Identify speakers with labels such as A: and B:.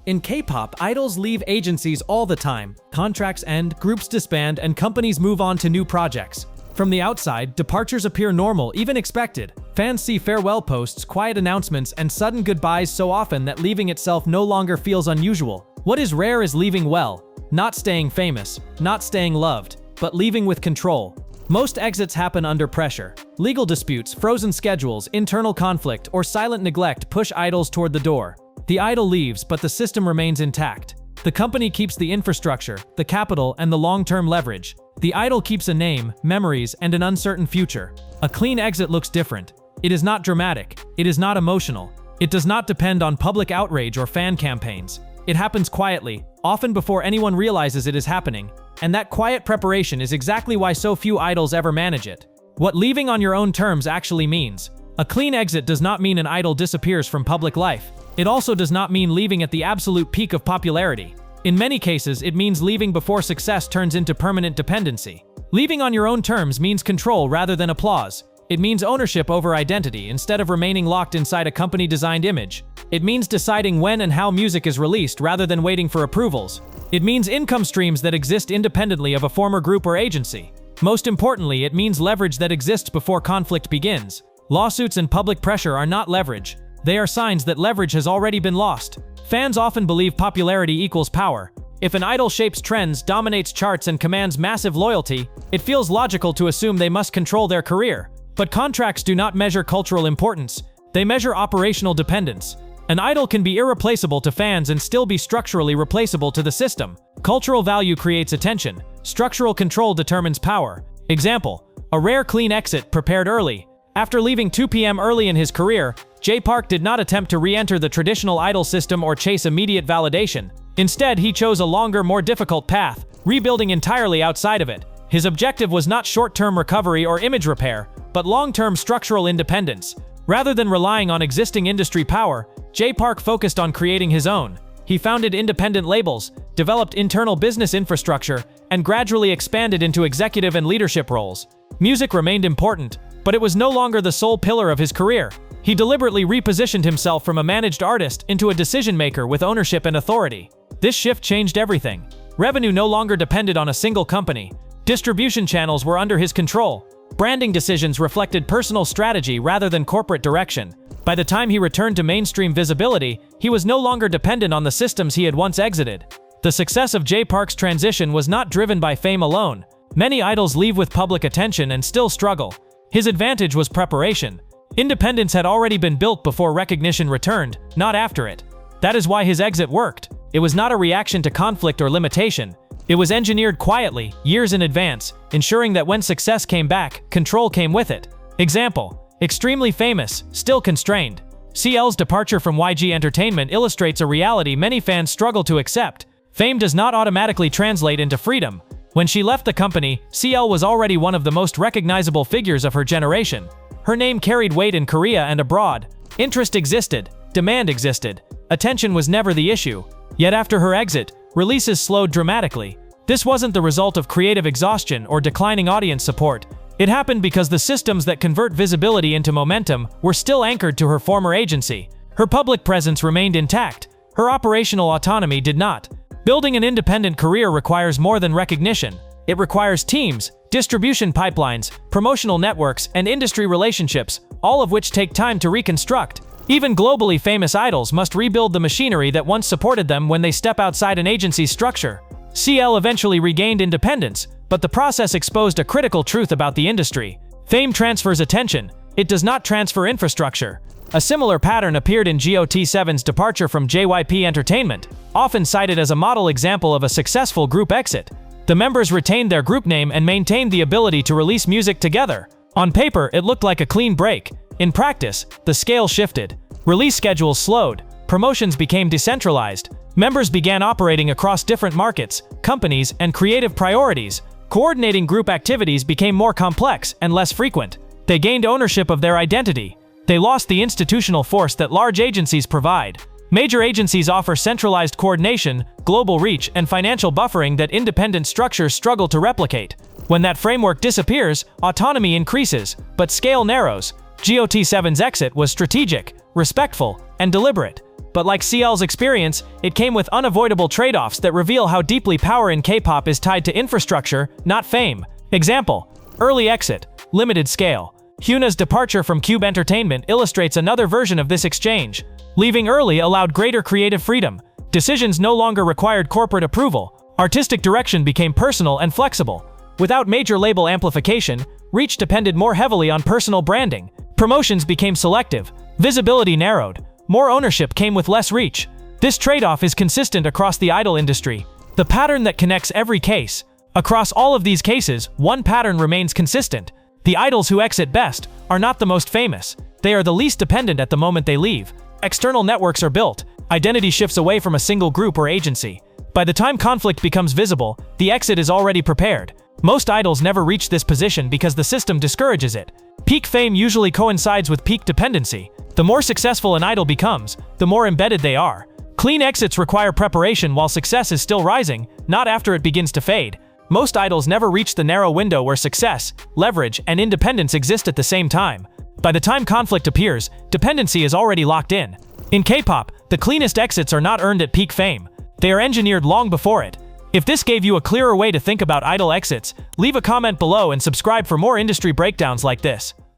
A: In K-pop, idols leave agencies all the time. Contracts end, groups disband, and companies move on to new projects. From the outside, departures appear normal, even expected. Fans see farewell posts, quiet announcements, and sudden goodbyes so often that leaving itself no longer feels unusual. What is rare is leaving well. Not staying famous, not staying loved, but leaving with control. Most exits happen under pressure. Legal disputes, frozen schedules, internal conflict, or silent neglect push idols toward the door. The idol leaves, but the system remains intact. The company keeps the infrastructure, the capital, and the long-term leverage. The idol keeps a name, memories, and an uncertain future. A clean exit looks different. It is not dramatic. It is not emotional. It does not depend on public outrage or fan campaigns. It happens quietly, often before anyone realizes it is happening, and that quiet preparation is exactly why so few idols ever manage it. What leaving on your own terms actually means. A clean exit does not mean an idol disappears from public life. It also does not mean leaving at the absolute peak of popularity. In many cases, it means leaving before success turns into permanent dependency. Leaving on your own terms means control rather than applause. It means ownership over identity instead of remaining locked inside a company-designed image. It means deciding when and how music is released rather than waiting for approvals. It means income streams that exist independently of a former group or agency. Most importantly, it means leverage that exists before conflict begins. Lawsuits and public pressure are not leverage. They are signs that leverage has already been lost. Fans often believe popularity equals power. If an idol shapes trends, dominates charts, and commands massive loyalty, it feels logical to assume they must control their career. But contracts do not measure cultural importance. They measure operational dependence. An idol can be irreplaceable to fans and still be structurally replaceable to the system. Cultural value creates attention. Structural control determines power. Example: a rare clean exit prepared early. After leaving 2 p.m. early in his career, Jay Park did not attempt to re-enter the traditional idol system or chase immediate validation. Instead, he chose a longer, more difficult path, rebuilding entirely outside of it. His objective was not short-term recovery or image repair, but long-term structural independence. Rather than relying on existing industry power, Jay Park focused on creating his own. He founded independent labels, developed internal business infrastructure, and gradually expanded into executive and leadership roles. Music remained important, but it was no longer the sole pillar of his career. He deliberately repositioned himself from a managed artist into a decision-maker with ownership and authority. This shift changed everything. Revenue no longer depended on a single company. Distribution channels were under his control. Branding decisions reflected personal strategy rather than corporate direction. By the time he returned to mainstream visibility, he was no longer dependent on the systems he had once exited. The success of Jay Park's transition was not driven by fame alone. Many idols leave with public attention and still struggle. His advantage was preparation. Independence had already been built before recognition returned, not after it. That is why his exit worked. It was not a reaction to conflict or limitation. It was engineered quietly, years in advance, ensuring that when success came back, control came with it. Example: extremely famous, still constrained. CL's departure from YG Entertainment illustrates a reality many fans struggle to accept. Fame does not automatically translate into freedom. When she left the company, CL was already one of the most recognizable figures of her generation. Her name carried weight in Korea and abroad. Interest existed, demand existed. Attention was never the issue. Yet after her exit, releases slowed dramatically. This wasn't the result of creative exhaustion or declining audience support. It happened because the systems that convert visibility into momentum were still anchored to her former agency. Her public presence remained intact. Her operational autonomy did not. Building an independent career requires more than recognition. It requires teams, distribution pipelines, promotional networks, and industry relationships, all of which take time to reconstruct. Even globally famous idols must rebuild the machinery that once supported them when they step outside an agency's structure. CL eventually regained independence, but the process exposed a critical truth about the industry. Fame transfers attention. It does not transfer infrastructure. A similar pattern appeared in GOT7's departure from JYP Entertainment, often cited as a model example of a successful group exit. The members retained their group name and maintained the ability to release music together. On paper, it looked like a clean break. In practice, the scale shifted. Release schedules slowed. Promotions became decentralized. Members began operating across different markets, companies, and creative priorities. Coordinating group activities became more complex and less frequent. They gained ownership of their identity. They lost the institutional force that large agencies provide. Major agencies offer centralized coordination, global reach, and financial buffering that independent structures struggle to replicate. When that framework disappears, autonomy increases, but scale narrows. GOT7's exit was strategic. respectful, and deliberate. But like CL's experience, it came with unavoidable trade-offs that reveal how deeply power in K-pop is tied to infrastructure, not fame. Example: early exit, limited scale. HyunA's departure from Cube Entertainment illustrates another version of this exchange. Leaving early allowed greater creative freedom. Decisions no longer required corporate approval. Artistic direction became personal and flexible. Without major label amplification, reach depended more heavily on personal branding. Promotions became selective. Visibility narrowed. More ownership came with less reach. This trade-off is consistent across the idol industry. The pattern that connects every case. Across all of these cases, one pattern remains consistent. The idols who exit best are not the most famous. They are the least dependent at the moment they leave. External networks are built. Identity shifts away from a single group or agency. By the time conflict becomes visible, the exit is already prepared. Most idols never reach this position because the system discourages it. Peak fame usually coincides with peak dependency. The more successful an idol becomes, the more embedded they are. Clean exits require preparation while success is still rising, not after it begins to fade. Most idols never reach the narrow window where success, leverage, and independence exist at the same time. By the time conflict appears, dependency is already locked in. In K-pop, the cleanest exits are not earned at peak fame. They are engineered long before it. If this gave you a clearer way to think about idol exits, leave a comment below and subscribe for more industry breakdowns like this.